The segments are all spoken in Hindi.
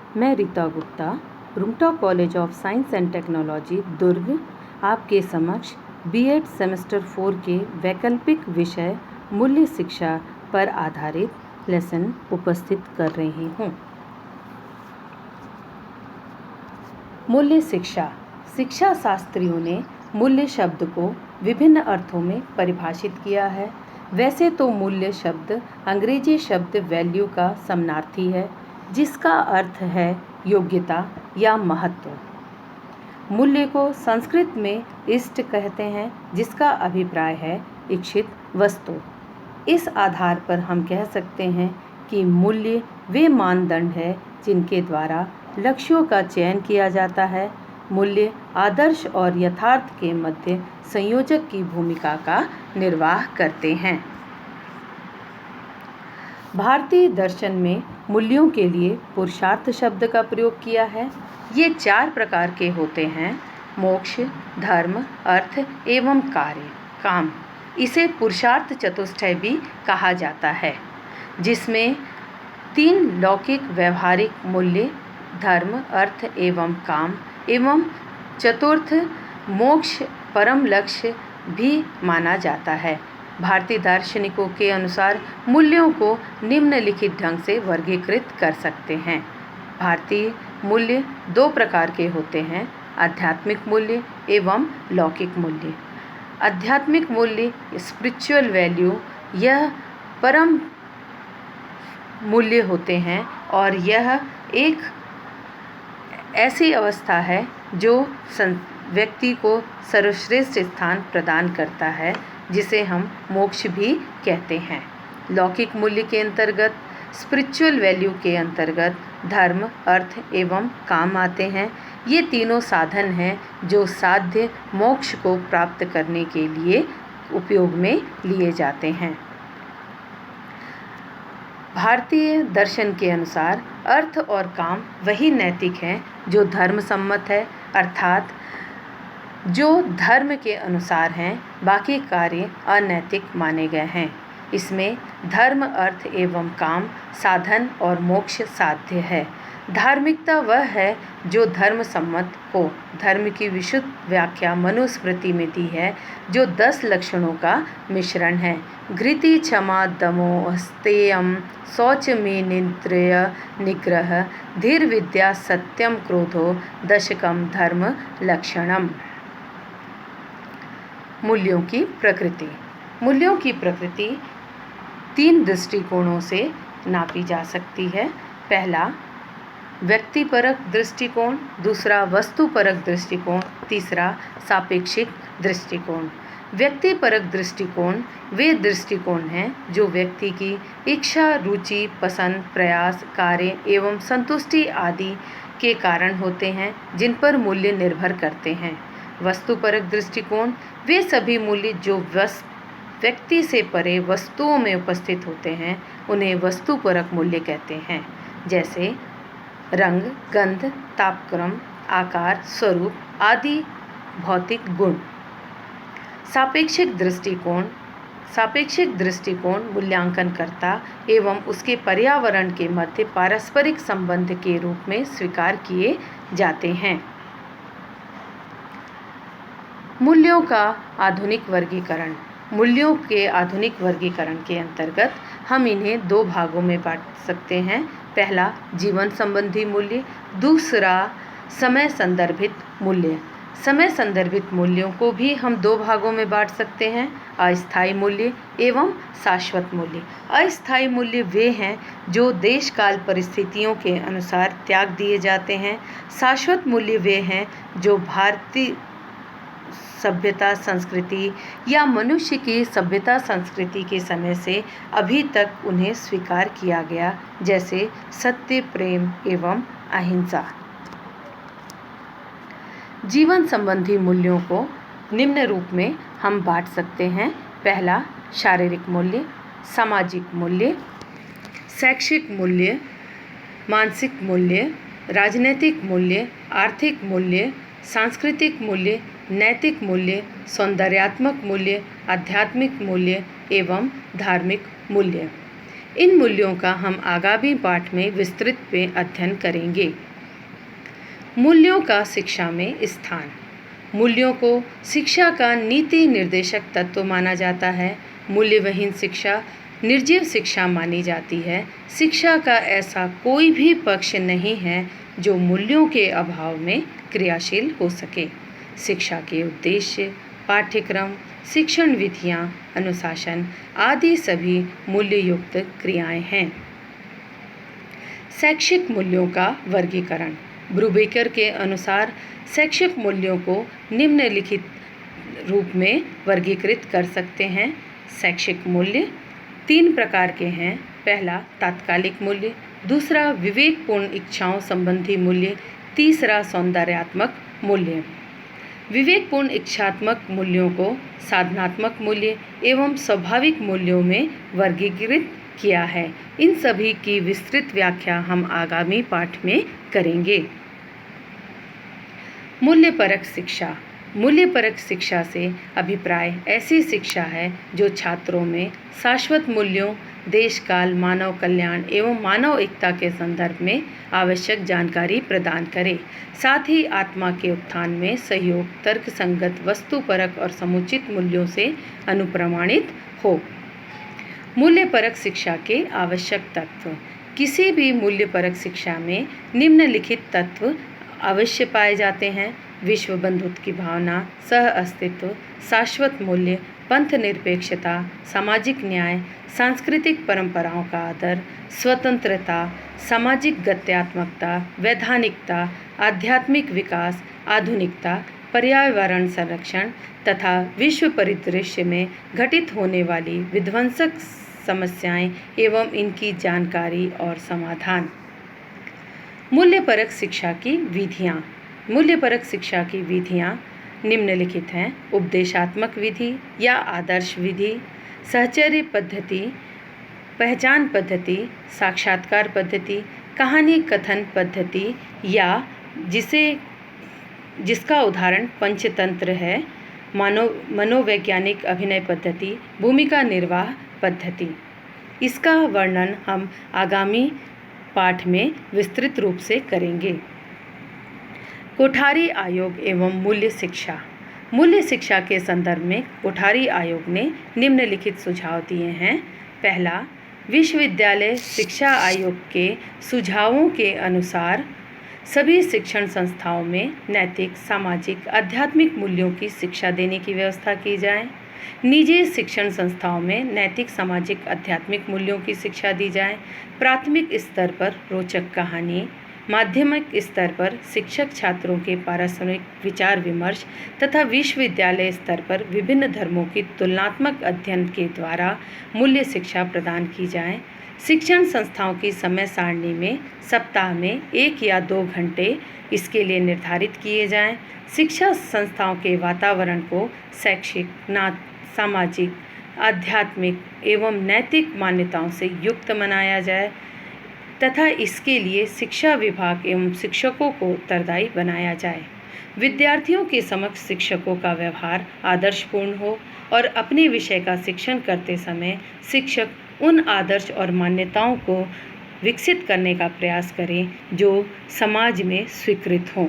मैं Rita Gupta, Rungta college of science and technology Durg आपके समक्ष बीएड सेमेस्टर 4 के वैकल्पिक विषय मूल्य शिक्षा पर आधारित लेसन उपस्थित कर रही हूँ। मूल्य शिक्षा। शिक्षा शास्त्रियों ने मूल्य शब्द को विभिन्न अर्थों में परिभाषित किया है। वैसे तो मूल्य शब्द अंग्रेजी शब्द वैल्यू का समानार्थी है, जिसका अर्थ है योग्यता या महत्व। मूल्य को संस्कृत में इष्ट कहते हैं, जिसका अभिप्राय है इच्छित वस्तु। इस आधार पर हम कह सकते हैं कि मूल्य वे मानदंड है जिनके द्वारा लक्ष्यों का चयन किया जाता है। मूल्य आदर्श और यथार्थ के मध्य संयोजक की भूमिका का निर्वाह करते हैं। भारतीय दर्शन में मूल्यों के लिए पुरुषार्थ शब्द का प्रयोग किया है। ये 4 प्रकार के होते हैं: मोक्ष, धर्म, अर्थ एवं कार्य, काम। इसे पुरुषार्थ चतुष्टय भी कहा जाता है, जिसमें 3 लौकिक व्यवहारिक मूल्य धर्म, अर्थ एवं काम एवं चतुर्थ मोक्ष परम लक्ष्य भी माना जाता है। भारतीय दार्शनिकों के अनुसार मूल्यों को निम्नलिखित ढंग से वर्गीकृत कर सकते हैं। भारतीय मूल्य 2 प्रकार के होते हैं: आध्यात्मिक मूल्य एवं लौकिक मूल्य। आध्यात्मिक मूल्य स्पिरिचुअल वैल्यू, यह परम मूल्य होते हैं और यह एक ऐसी अवस्था है जो व्यक्ति को सर्वश्रेष्ठ स्थान प्रदान करता है, जिसे हम मोक्ष भी कहते हैं। लौकिक मूल्य के अंतर्गत, स्पिरिचुअल वैल्यू के अंतर्गत धर्म, अर्थ एवं काम आते हैं। ये तीनों साधन हैं जो साध्य मोक्ष को प्राप्त करने के लिए उपयोग में लिए जाते हैं। भारतीय दर्शन के अनुसार अर्थ और काम वही नैतिक हैं जो धर्म सम्मत है, अर्थात जो धर्म के अनुसार हैं। बाकी कार्य अनैतिक माने गए हैं। इसमें धर्म, अर्थ एवं काम साधन और मोक्ष साध्य है। धार्मिकता वह है जो धर्म सम्मत हो। धर्म की विशुद्ध व्याख्या मनुस्मृति में दी है, जो 10 लक्षणों का मिश्रण है: घृति, क्षमा, दमो, स्तेयम, शौच में निन्द्रय निग्रह, धीर विद्या, सत्यम, क्रोधो, दशकम धर्म लक्षणम। मूल्यों की प्रकृति। मूल्यों की प्रकृति 3 दृष्टिकोणों से नापी जा सकती है। पहला व्यक्तिपरक दृष्टिकोण, दूसरा वस्तुपरक दृष्टिकोण, तीसरा सापेक्षिक दृष्टिकोण। व्यक्तिपरक दृष्टिकोण वे दृष्टिकोण हैं जो व्यक्ति की इच्छा, रुचि, पसंद, प्रयास, कार्य एवं संतुष्टि आदि के कारण होते हैं, जिन पर मूल्य निर्भर करते हैं। वस्तुपरक दृष्टिकोण वे सभी मूल्य जो व्यक्ति से परे वस्तुओं में उपस्थित होते हैं, उन्हें वस्तुपरक मूल्य कहते हैं, जैसे रंग, गंध, तापक्रम, आकार, स्वरूप आदि भौतिक गुण। सापेक्षिक दृष्टिकोण मूल्यांकनकर्ता एवं उसके पर्यावरण के मध्य पारस्परिक संबंध के रूप में स्वीकार किए जाते हैं। मूल्यों का आधुनिक वर्गीकरण। मूल्यों के आधुनिक वर्गीकरण के अंतर्गत हम इन्हें 2 भागों में बांट सकते हैं। पहला जीवन संबंधी मूल्य, दूसरा समय संदर्भित मूल्य। समय संदर्भित मूल्यों को भी हम 2 भागों में बांट सकते हैं: अस्थायी मूल्य एवं शाश्वत मूल्य। अस्थायी मूल्य वे हैं जो देश काल परिस्थितियों के अनुसार त्याग दिए जाते हैं। शाश्वत मूल्य वे हैं जो भारतीय सभ्यता संस्कृति या मनुष्य की सभ्यता संस्कृति के समय से अभी तक उन्हें स्वीकार किया गया, जैसे सत्य, प्रेम एवं अहिंसा। जीवन संबंधी मूल्यों को निम्न रूप में हम बांट सकते हैं। पहला शारीरिक मूल्य, सामाजिक मूल्य, शैक्षिक मूल्य, मानसिक मूल्य, राजनीतिक मूल्य, आर्थिक मूल्य, सांस्कृतिक मूल्य, नैतिक मूल्य, सौंदर्यात्मक मूल्य, आध्यात्मिक मूल्य एवं धार्मिक मूल्य। इन मूल्यों का हम आगामी पाठ में विस्तृत में अध्ययन करेंगे। मूल्यों का शिक्षा में स्थान। मूल्यों को शिक्षा का नीति निर्देशक तत्व माना जाता है। मूल्यविहीन शिक्षा निर्जीव शिक्षा मानी जाती है। शिक्षा का ऐसा कोई भी पक्ष नहीं है जो मूल्यों के अभाव में क्रियाशील हो सके। शिक्षा के उद्देश्य, पाठ्यक्रम, शिक्षण विधियाँ, अनुशासन आदि सभी मूल्ययुक्त क्रियाएं हैं। शैक्षिक मूल्यों का वर्गीकरण। ब्रूबेकर के अनुसार शैक्षिक मूल्यों को निम्नलिखित रूप में वर्गीकृत कर सकते हैं। शैक्षिक मूल्य 3 प्रकार के हैं। पहला तात्कालिक मूल्य, दूसरा विवेकपूर्ण इच्छाओं संबंधी मूल्य, तीसरा सौंदर्यात्मक मूल्य। विवेकपूर्ण इच्छात्मक मूल्यों को साधनात्मक मूल्य एवं स्वाभाविक मूल्यों में वर्गीकृत किया है। इन सभी की विस्तृत व्याख्या हम आगामी पाठ में करेंगे। मूल्यपरक शिक्षा। मूल्यपरक शिक्षा से अभिप्राय ऐसी शिक्षा है जो छात्रों में शाश्वत मूल्यों, देश काल, मानव कल्याण एवं मानव एकता के संदर्भ में आवश्यक जानकारी प्रदान करे, साथ ही आत्मा के उत्थान में सहयोग, तर्कसंगत, वस्तुपरक और समुचित मूल्यों से अनुप्रमाणित हो। मूल्यपरक शिक्षा के आवश्यक तत्व। किसी भी मूल्यपरक शिक्षा में निम्नलिखित तत्व अवश्य पाए जाते हैं। विश्व बंधुत्व की भावना, सह अस्तित्व, शाश्वत मूल्य, पंथ निरपेक्षता, सामाजिक न्याय, सांस्कृतिक परंपराओं का आदर, स्वतंत्रता, सामाजिक गत्यात्मकता, वैधानिकता, आध्यात्मिक विकास, आधुनिकता, पर्यावरण संरक्षण तथा विश्व परिदृश्य में घटित होने वाली विध्वंसक समस्याएं एवं इनकी जानकारी और समाधान। मूल्यपरक शिक्षा की विधियाँ। मूल्यपरक शिक्षा की विधियाँ निम्नलिखित हैं। उपदेशात्मक विधि या आदर्श विधि, सहचर्य पद्धति, पहचान पद्धति, साक्षात्कार पद्धति, कहानी कथन पद्धति या जिसका उदाहरण पंचतंत्र है, मनोवैज्ञानिक अभिनय पद्धति, भूमिका निर्वाह पद्धति। इसका वर्णन हम आगामी पाठ में विस्तृत रूप से करेंगे। कोठारी आयोग एवं मूल्य शिक्षा। मूल्य शिक्षा के संदर्भ में कोठारी आयोग ने निम्नलिखित सुझाव दिए हैं। पहला, विश्वविद्यालय शिक्षा आयोग के सुझावों के अनुसार सभी शिक्षण संस्थाओं में नैतिक, सामाजिक, आध्यात्मिक मूल्यों की शिक्षा देने की व्यवस्था की जाए। निजी शिक्षण संस्थाओं में नैतिक, सामाजिक, आध्यात्मिक मूल्यों की शिक्षा दी जाए। प्राथमिक स्तर पर रोचक कहानी, माध्यमिक स्तर पर शिक्षक छात्रों के पारस्परिक विचार विमर्श तथा विश्वविद्यालय स्तर पर विभिन्न धर्मों की तुलनात्मक अध्ययन के द्वारा मूल्य शिक्षा प्रदान की जाए। शिक्षण संस्थाओं की समय सारणी में सप्ताह में 1 या 2 घंटे इसके लिए निर्धारित किए जाएं। शिक्षा संस्थाओं के वातावरण को शैक्षिक, सामाजिक, आध्यात्मिक एवं नैतिक मान्यताओं से युक्त बनाया जाए तथा इसके लिए शिक्षा विभाग एवं शिक्षकों को उत्तरदायी बनाया जाए। विद्यार्थियों के समक्ष शिक्षकों का व्यवहार आदर्शपूर्ण हो और अपने विषय का शिक्षण करते समय शिक्षक उन आदर्श और मान्यताओं को विकसित करने का प्रयास करें जो समाज में स्वीकृत हों।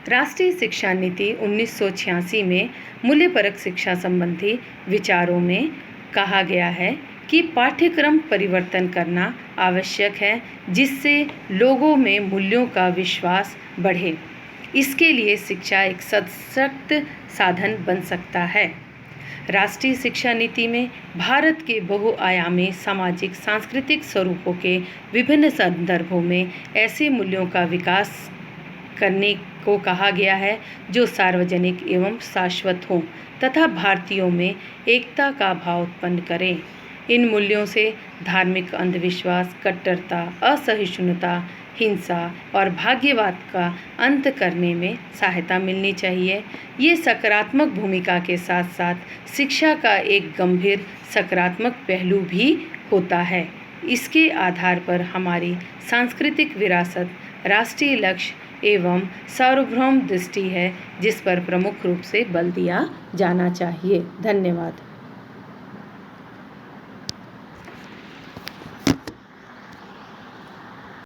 राष्ट्रीय शिक्षा नीति 1986 में मूल्यपरक शिक्षा संबंधी विचारों में कहा गया है कि पाठ्यक्रम परिवर्तन करना आवश्यक है जिससे लोगों में मूल्यों का विश्वास बढ़े। इसके लिए शिक्षा एक सशक्त साधन बन सकता है। राष्ट्रीय शिक्षा नीति में भारत के बहुआयामी सामाजिक सांस्कृतिक स्वरूपों के विभिन्न संदर्भों में ऐसे मूल्यों का विकास करने को कहा गया है जो सार्वजनिक एवं शाश्वत हों तथा भारतीयों में एकता का भाव उत्पन्न करें। इन मूल्यों से धार्मिक अंधविश्वास, कट्टरता, असहिष्णुता, हिंसा और भाग्यवाद का अंत करने में सहायता मिलनी चाहिए। ये सकारात्मक भूमिका के साथ साथ शिक्षा का एक गंभीर सकारात्मक पहलू भी होता है। इसके आधार पर हमारी सांस्कृतिक विरासत, राष्ट्रीय लक्ष्य एवं सार्वभौम दृष्टि है जिस पर प्रमुख रूप से बल दिया जाना चाहिए। धन्यवाद।